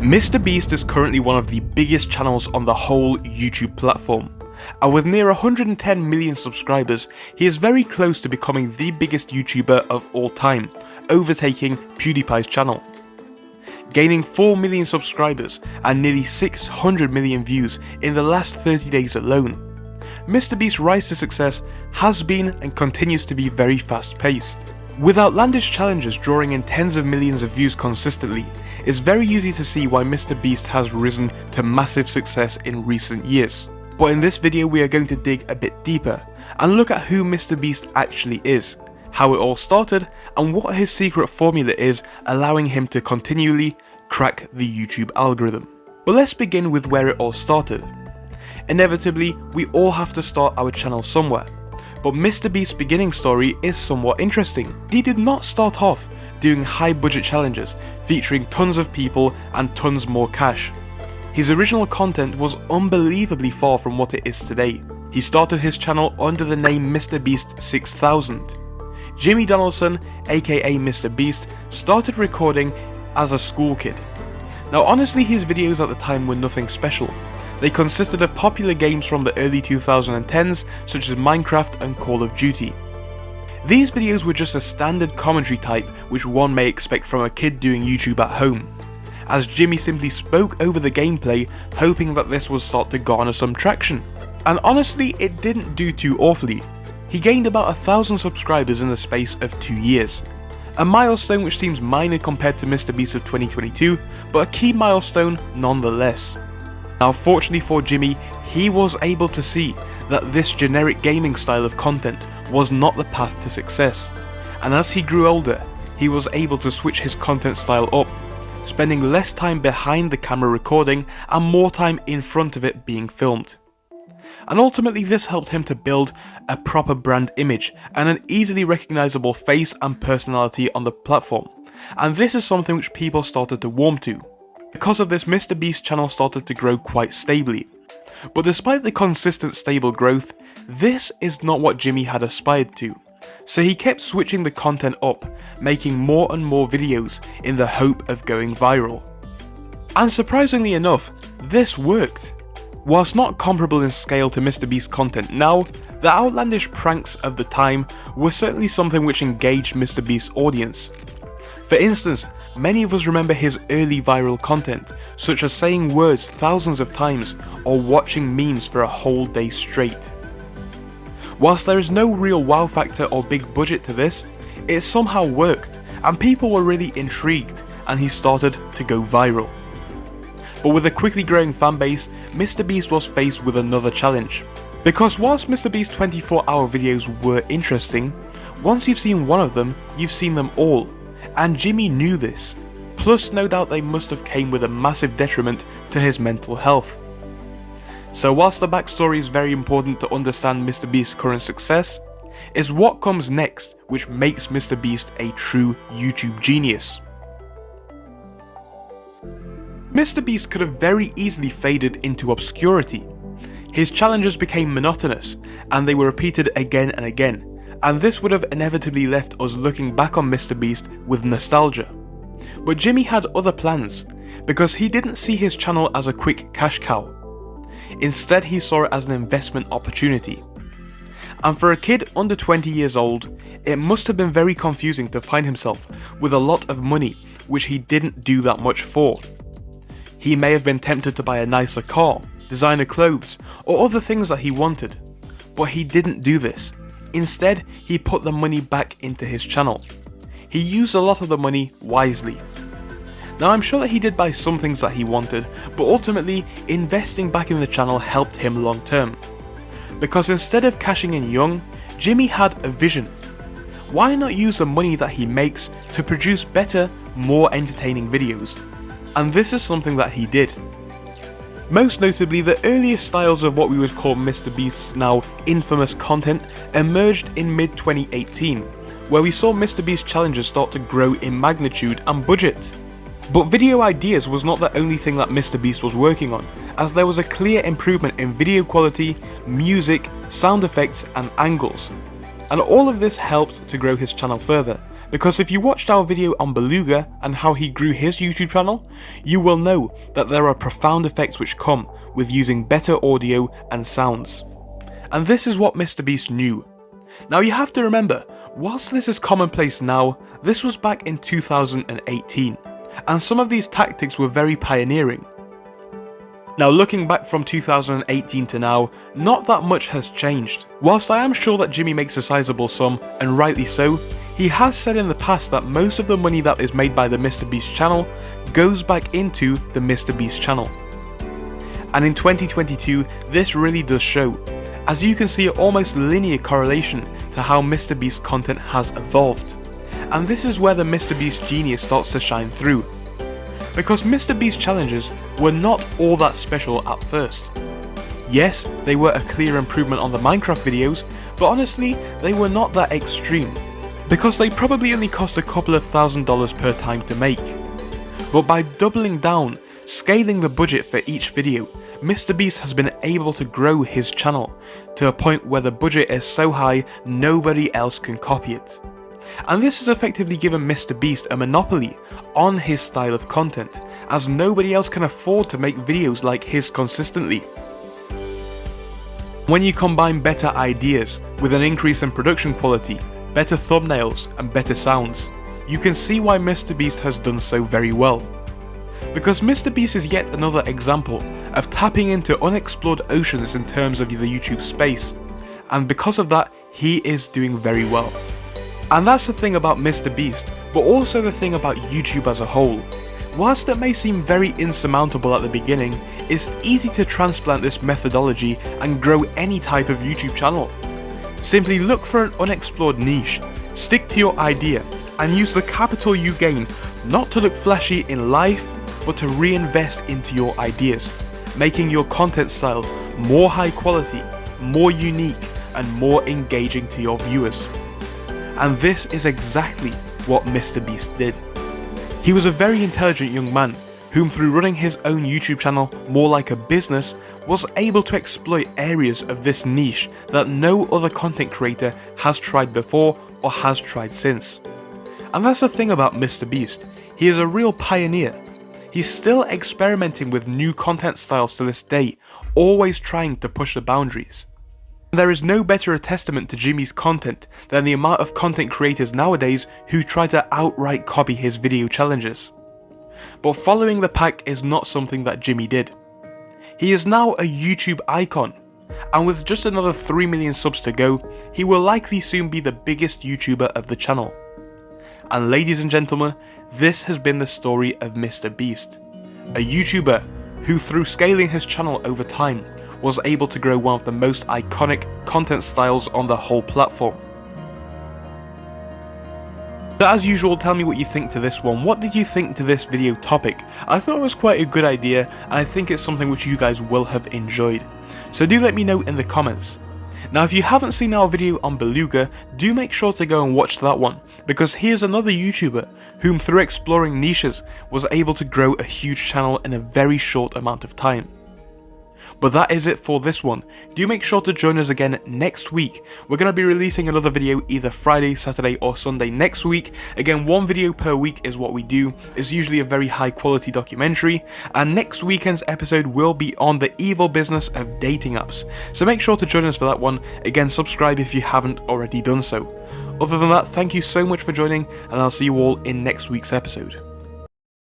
MrBeast is currently one of the biggest channels on the whole YouTube platform, and with near 110 million subscribers, he is very close to becoming the biggest YouTuber of all time, overtaking PewDiePie's channel. Gaining 4 million subscribers and nearly 600 million views in the last 30 days alone, MrBeast's rise to success has been and continues to be very fast paced. With outlandish challenges drawing in tens of millions of views consistently, it's very easy to see why MrBeast has risen to massive success in recent years. But in this video we are going to dig a bit deeper and look at who MrBeast actually is, how it all started, and what his secret formula is allowing him to continually crack the YouTube algorithm. But let's begin with where it all started. Inevitably, we all have to start our channel somewhere. But MrBeast's beginning story is somewhat interesting. He did not start off doing high budget challenges featuring tons of people and tons more cash. His original content was unbelievably far from what it is today. He started his channel under the name MrBeast 6000. Jimmy Donaldson, aka MrBeast, started recording as a school kid. Now honestly, his videos at the time were nothing special. They consisted of popular games from the early 2010s such as Minecraft and Call of Duty. These videos were just a standard commentary type which one may expect from a kid doing YouTube at home, as Jimmy simply spoke over the gameplay hoping that this would start to garner some traction. And honestly, it didn't do too awfully. He gained about 1,000 subscribers in the space of 2 years. A milestone which seems minor compared to MrBeast of 2022, but a key milestone nonetheless. Now fortunately for Jimmy, he was able to see that this generic gaming style of content was not the path to success, and as he grew older, he was able to switch his content style up, spending less time behind the camera recording and more time in front of it being filmed. And ultimately this helped him to build a proper brand image and an easily recognisable face and personality on the platform, and this is something which people started to warm to. Because of this, MrBeast's channel started to grow quite stably. But despite the consistent stable growth, this is not what Jimmy had aspired to. So he kept switching the content up, making more and more videos in the hope of going viral. And surprisingly enough, this worked. Whilst not comparable in scale to MrBeast's content now, the outlandish pranks of the time were certainly something which engaged MrBeast's audience. For instance, many of us remember his early viral content, such as saying words thousands of times or watching memes for a whole day straight. Whilst there is no real wow factor or big budget to this, it somehow worked and people were really intrigued and he started to go viral. But with a quickly growing fanbase, MrBeast was faced with another challenge. Because whilst MrBeast's 24-hour videos were interesting, once you've seen one of them, you've seen them all. And Jimmy knew this, plus no doubt they must have came with a massive detriment to his mental health. So whilst the backstory is very important to understand MrBeast's current success, is what comes next which makes MrBeast a true YouTube genius. MrBeast could have very easily faded into obscurity. His challenges became monotonous and they were repeated again and again. And this would have inevitably left us looking back on MrBeast with nostalgia. But Jimmy had other plans, because he didn't see his channel as a quick cash cow. Instead he saw it as an investment opportunity. And for a kid under 20 years old, it must have been very confusing to find himself with a lot of money which he didn't do that much for. He may have been tempted to buy a nicer car, designer clothes, or other things that he wanted, but he didn't do this. Instead, he put the money back into his channel. He used a lot of the money wisely. Now I'm sure that he did buy some things that he wanted, but ultimately investing back in the channel helped him long term. Because instead of cashing in young, Jimmy had a vision. Why not use the money that he makes to produce better, more entertaining videos? And this is something that he did. Most notably, the earliest styles of what we would call MrBeast's now infamous content emerged in mid-2018, where we saw MrBeast challenges start to grow in magnitude and budget. But video ideas was not the only thing that MrBeast was working on, as there was a clear improvement in video quality, music, sound effects and angles. And all of this helped to grow his channel further, Because if you watched our video on Beluga and how he grew his YouTube channel, you will know that there are profound effects which come with using better audio and sounds. And this is what MrBeast knew. Now you have to remember, whilst this is commonplace now, this was back in 2018, and some of these tactics were very pioneering. Now looking back from 2018 to now, not that much has changed. Whilst I am sure that Jimmy makes a sizable sum, and rightly so, he has said in the past that most of the money that is made by the MrBeast channel goes back into the MrBeast channel. And in 2022, this really does show, as you can see an almost linear correlation to how MrBeast content has evolved. And this is where the MrBeast genius starts to shine through. Because MrBeast challenges were not all that special at first. Yes, they were a clear improvement on the Minecraft videos, but honestly, they were not that extreme. Because they probably only cost a couple of $1,000s per time to make. But by doubling down, scaling the budget for each video, MrBeast has been able to grow his channel to a point where the budget is so high nobody else can copy it. And this has effectively given MrBeast a monopoly on his style of content, as nobody else can afford to make videos like his consistently. When you combine better ideas with an increase in production quality, better thumbnails and better sounds, you can see why MrBeast has done so very well. Because MrBeast is yet another example of tapping into unexplored oceans in terms of the YouTube space, and because of that, he is doing very well. And that's the thing about MrBeast, but also the thing about YouTube as a whole. Whilst it may seem very insurmountable at the beginning, it's easy to transplant this methodology and grow any type of YouTube channel. Simply look for an unexplored niche, stick to your idea, and use the capital you gain not to look flashy in life, but to reinvest into your ideas, making your content style more high quality, more unique, and more engaging to your viewers. And this is exactly what MrBeast did. He was a very intelligent young man, whom through running his own YouTube channel more like a business, was able to exploit areas of this niche that no other content creator has tried before or has tried since. And that's the thing about MrBeast, he is a real pioneer. He's still experimenting with new content styles to this day, always trying to push the boundaries. There is no better a testament to Jimmy's content than the amount of content creators nowadays who try to outright copy his video challenges. But following the pack is not something that Jimmy did. He is now a YouTube icon, and with just another 3 million subs to go, he will likely soon be the biggest YouTuber of the channel. And ladies and gentlemen, this has been the story of MrBeast, a YouTuber who through scaling his channel over time was able to grow one of the most iconic content styles on the whole platform. So as usual, tell me what you think to this one. What did you think to this video topic? I thought it was quite a good idea, and I think it's something which you guys will have enjoyed. So do let me know in the comments. Now if you haven't seen our video on Beluga, do make sure to go and watch that one, because he is another YouTuber whom through exploring niches was able to grow a huge channel in a very short amount of time. But that is it for this one. Do make sure to join us again next week. We're going to be releasing another video either Friday, Saturday or Sunday next week. Again, one video per week is what we do. It's usually a very high quality documentary, and next weekend's episode will be on the evil business of dating apps. So make sure to join us for that one. Again, subscribe if you haven't already done so. Other than that, thank you so much for joining, and I'll see you all in next week's episode.